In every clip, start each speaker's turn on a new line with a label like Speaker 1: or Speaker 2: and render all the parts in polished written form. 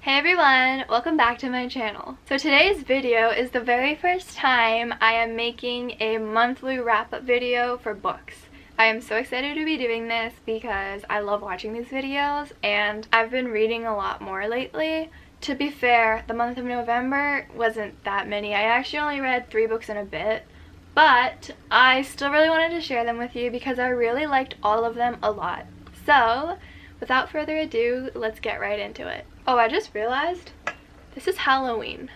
Speaker 1: Hey everyone, welcome back to my channel. So today's video is the very first time I am making a monthly wrap-up video for books. I am so excited to be doing this because I love watching these videos and I've been reading a lot more lately. To be fair, the month of November wasn't that many. I actually only read 3 books and a bit, but I still really wanted to share them with you because I really liked all of them a lot. So without further ado, let's get right into it. Oh, I just realized this is Halloween.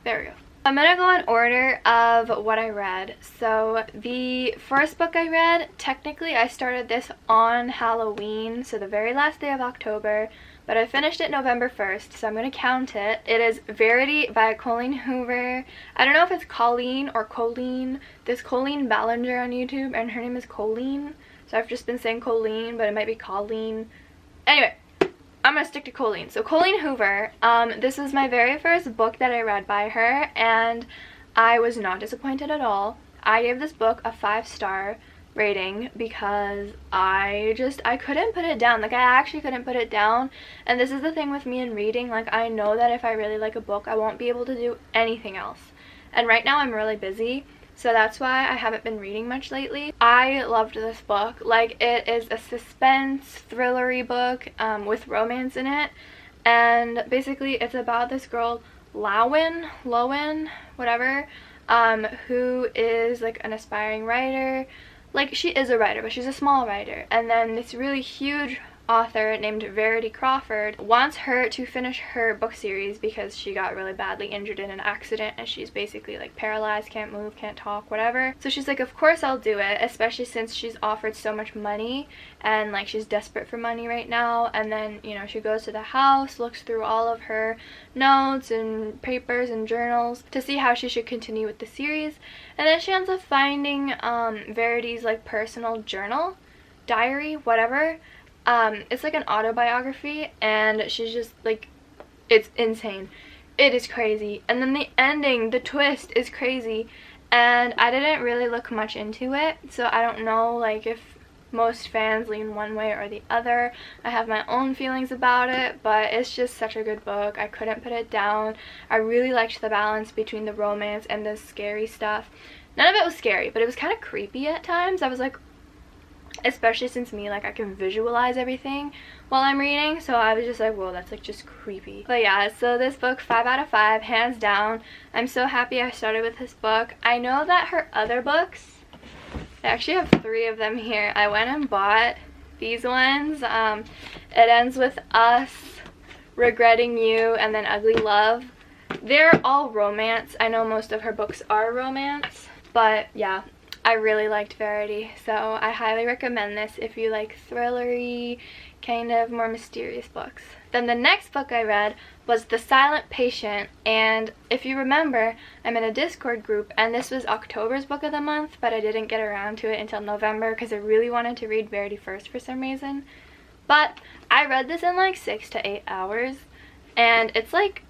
Speaker 1: There we go. I'm gonna go in order of what I read. So the first book I read, technically I started this on Halloween, so the very last day of October, but I finished it November 1st, so I'm gonna count it. It is Verity by Colleen Hoover. I don't know if it's Colleen or Colleen. There's Colleen Ballinger on YouTube and her name is Colleen. So I've just been saying Colleen, but it might be Colleen. Anyway, I'm gonna stick to Colleen. So Colleen Hoover, this is my very first book that I read by her, and I was not disappointed at all. I gave this book a 5-star rating because I couldn't put it down. Like, I actually couldn't put it down. And this is the thing with me in reading. Like, I know that if I really like a book, I won't be able to do anything else. And right now I'm really busy, so that's why I haven't been reading much lately. I loved this book. Like, it is a suspense, thrillery book with romance in it. And basically it's about this girl, Lowen, whatever, who is like an aspiring writer. Like, she is a writer, but she's a small writer. And then this really huge author named Verity Crawford wants her to finish her book series because she got really badly injured in an accident and she's basically like paralyzed, can't move, can't talk, whatever. So she's like, of course I'll do it, especially since she's offered so much money and like she's desperate for money right now. And then, you know, she goes to the house, looks through all of her notes and papers and journals to see how she should continue with the series. And then she ends up finding Verity's like personal journal, diary, whatever. It's like an autobiography, and she's just like, it's insane. It is crazy. And then the ending, the twist is crazy, and I didn't really look much into it, so I don't know like if most fans lean one way or the other. I have my own feelings about it, but it's just such a good book. I couldn't put it down. I really liked the balance between the romance and the scary stuff. None of it was scary, but it was kind of creepy at times. I was like, especially since me, like, I can visualize everything while I'm reading, so I was just like, whoa, that's like just creepy. But yeah, so this book, 5 out of 5, hands down. I'm so happy I started with this book. I know that her other books, I actually have 3 of them here. I went and bought these ones. It Ends With Us, Regretting You, and then Ugly Love. They're all romance. I know most of her books are romance, but yeah, I really liked Verity, so I highly recommend this if you like thrillery, kind of more mysterious books. Then the next book I read was The Silent Patient, and if you remember, I'm in a Discord group, and this was October's book of the month, but I didn't get around to it until November because I really wanted to read Verity first for some reason. But I read this in like 6 to 8 hours, and it's like,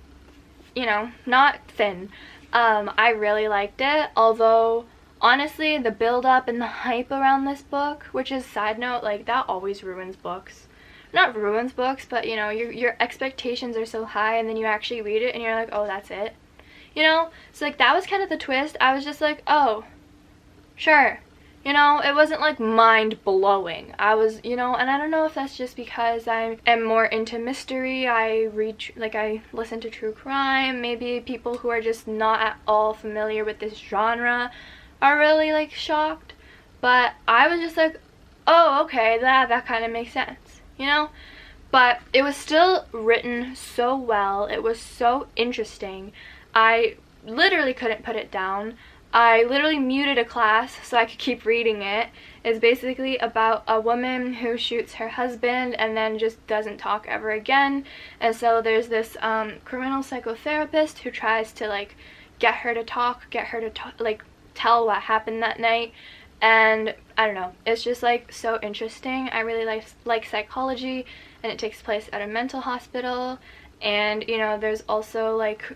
Speaker 1: you know, not thin. I really liked it, although honestly, the build-up and the hype around this book, which is, side note, like, that always ruins books. Not ruins books, but, you know, your expectations are so high, and then you actually read it, and you're like, oh, that's it. You know? So, like, that was kind of the twist. I was just like, oh, sure. You know, it wasn't, like, mind-blowing. I was, you know, and I don't know if that's just because I am more into mystery. I listen to true crime. Maybe people who are just not at all familiar with this genre are really like shocked, but I was just like, oh, okay, that kind of makes sense, you know? But it was still written so well. It was so interesting. I literally couldn't put it down. I literally muted a class so I could keep reading it. It's basically about a woman who shoots her husband and then just doesn't talk ever again. And so there's this criminal psychotherapist who tries to like get her to talk, like tell what happened that night. And I don't know, it's just like so interesting. I really like psychology, and it takes place at a mental hospital, and you know, there's also like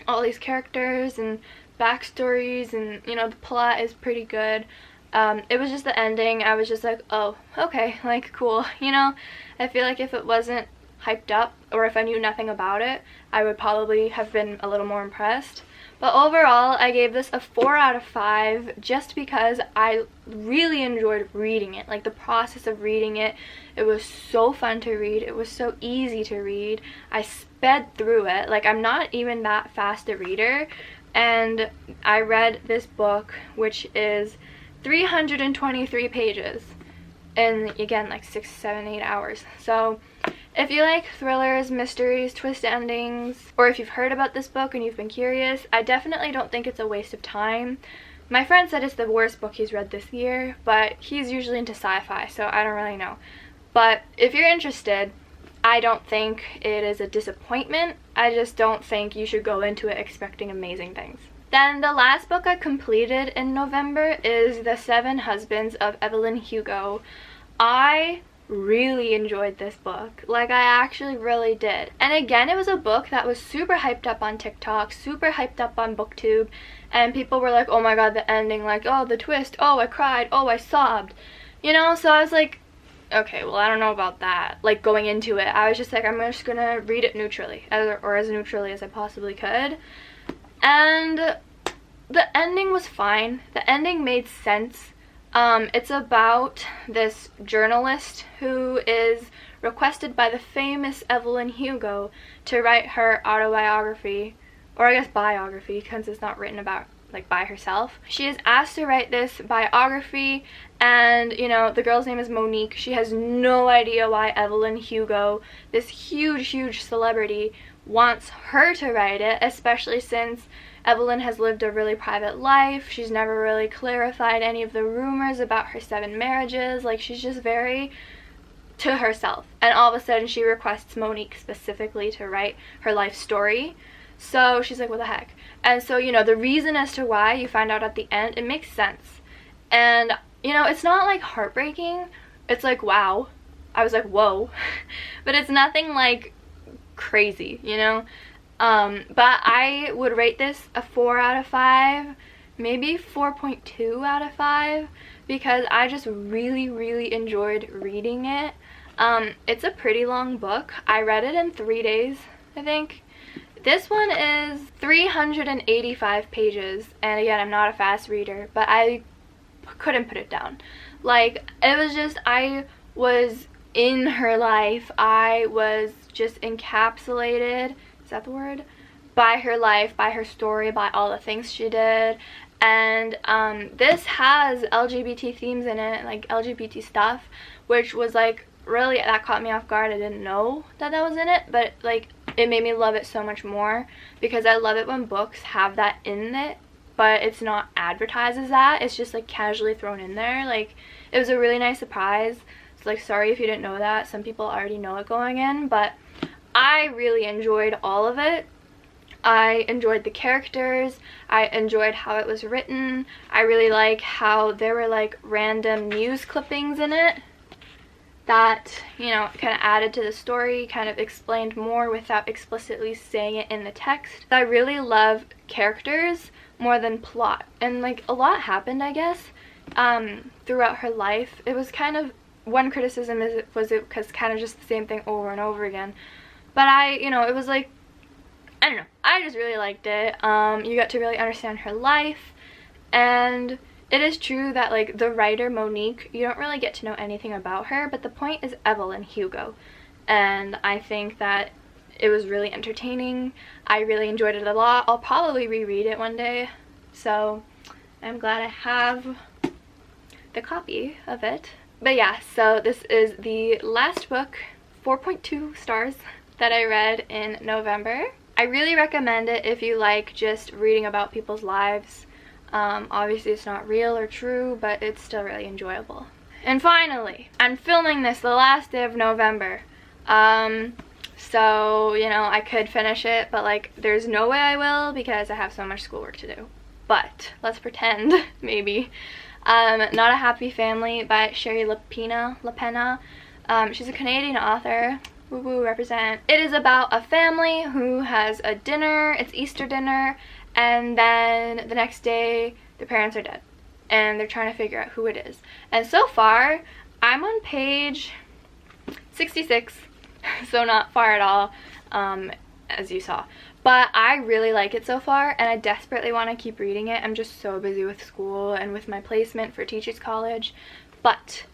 Speaker 1: all these characters and backstories, and you know, the plot is pretty good. It was just the ending. I was just like, oh, okay, like, cool, you know? I feel like if it wasn't hyped up, or if I knew nothing about it, I would probably have been a little more impressed. But overall, I gave this a 4 out of 5 just because I really enjoyed reading it. Like, the process of reading it, it was so fun to read. It was so easy to read. I sped through it. Like, I'm not even that fast a reader. And I read this book, which is 323 pages. And again, like 6, 7, 8 hours. So if you like thrillers, mysteries, twist endings, or if you've heard about this book and you've been curious, I definitely don't think it's a waste of time. My friend said it's the worst book he's read this year, but he's usually into sci-fi, so I don't really know. But if you're interested, I don't think it is a disappointment. I just don't think you should go into it expecting amazing things. Then the last book I completed in November is The 7 Husbands of Evelyn Hugo. I really enjoyed this book. Like, I actually really did. And again, it was a book that was super hyped up on TikTok, super hyped up on BookTube, and people were like, oh my god, the ending, like, oh, the twist, oh, I cried, oh, I sobbed, you know? So I was like, okay, well, I don't know about that. Like, going into it, I was just like, I'm just gonna read it neutrally, or as neutrally as I possibly could. And the ending was fine. The ending made sense. It's about this journalist who is requested by the famous Evelyn Hugo to write her autobiography, or I guess biography, because it's not written about, like, by herself. She is asked to write this biography, and, you know, the girl's name is Monique. She has no idea why Evelyn Hugo, this huge celebrity, wants her to write it, especially since Evelyn has lived a really private life. She's never really clarified any of the rumors about her 7 marriages. Like, she's just very to herself. And all of a sudden she requests Monique specifically to write her life story. So she's like, what the heck? And so, you know, the reason as to why, you find out at the end, it makes sense. And, you know, it's not like heartbreaking. It's like, wow. I was like, whoa. But it's nothing like crazy, you know? But I would rate this a 4 out of 5, maybe 4.2 out of 5, because I just really enjoyed reading it. It's a pretty long book. I read it in 3 days, I think. This one is 385 pages, and again, I'm not a fast reader, but I couldn't put it down. Like, it was just, I was in her life. I was just encapsulated, is that the word? By her life, by her story, by all the things she did. And this has LGBT themes in it, like LGBT stuff, which was like, really, that caught me off guard. I didn't know that that was in it, but like, it made me love it so much more, because I love it when books have that in it, but it's not advertised as that. It's just like casually thrown in there. Like, it was a really nice surprise. It's like, sorry if you didn't know that. Some people already know it going in, but I really enjoyed all of it. I enjoyed the characters. I enjoyed how it was written. I really like how there were like random news clippings in it that, you know, kind of added to the story, kind of explained more without explicitly saying it in the text. I really love characters more than plot, and like a lot happened, I guess, throughout her life. It was kind of, one criticism was it because kind of just the same thing over and over again. But you know, it was like, I don't know, I just really liked it. You got to really understand her life, and it is true that like the writer Monique, you don't really get to know anything about her, but the point is Evelyn Hugo, and I think that it was really entertaining. I really enjoyed it a lot. I'll probably reread it one day, so I'm glad I have the copy of it. But yeah, so this is the last book, 4.2 stars, that I read in November. I really recommend it if you like just reading about people's lives. Obviously it's not real or true, but it's still really enjoyable. And finally, I'm filming this the last day of November. So, you know, I could finish it, but like there's no way I will because I have so much schoolwork to do. But let's pretend, maybe. Not a Happy Family by Sherry LaPena. She's a Canadian author. Woo woo, represent. It is about a family who has a dinner. It's Easter dinner, and then the next day the parents are dead. and they're trying to figure out who it is. And so far, I'm on page 66, so not far at all, as you saw. But I really like it so far, and I desperately want to keep reading it. I'm just so busy with school and with my placement for Teachers College. But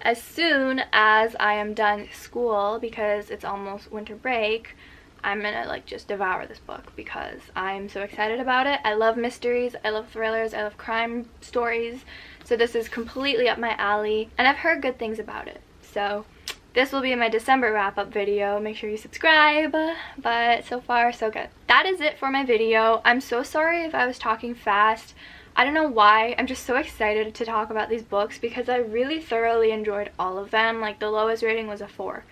Speaker 1: as soon as I am done school, because it's almost winter break, I'm gonna like just devour this book because I'm so excited about it. I love mysteries, I love thrillers, I love crime stories, so this is completely up my alley, and I've heard good things about it. So this will be my December wrap-up video. Make sure you subscribe, but so far so good. That is it for my video. I'm so sorry if I was talking fast. I don't know why. I'm just so excited to talk about these books because I really thoroughly enjoyed all of them. Like, the lowest rating was a 4.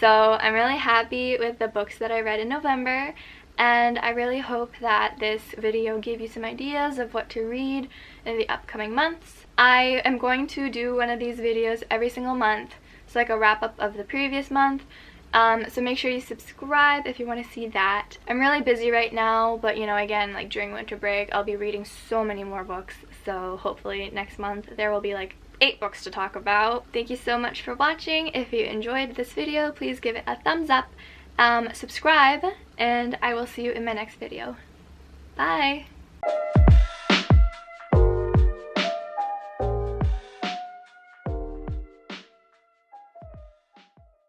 Speaker 1: So I'm really happy with the books that I read in November, and I really hope that this video gave you some ideas of what to read in the upcoming months. I am going to do one of these videos every single month. It's like a wrap-up of the previous month. So make sure you subscribe if you want to see that. I'm really busy right now, but you know, again, like during winter break, I'll be reading so many more books. So hopefully next month there will be like 8 books to talk about. Thank you so much for watching. If you enjoyed this video, please give it a thumbs up, subscribe, and I will see you in my next video. Bye!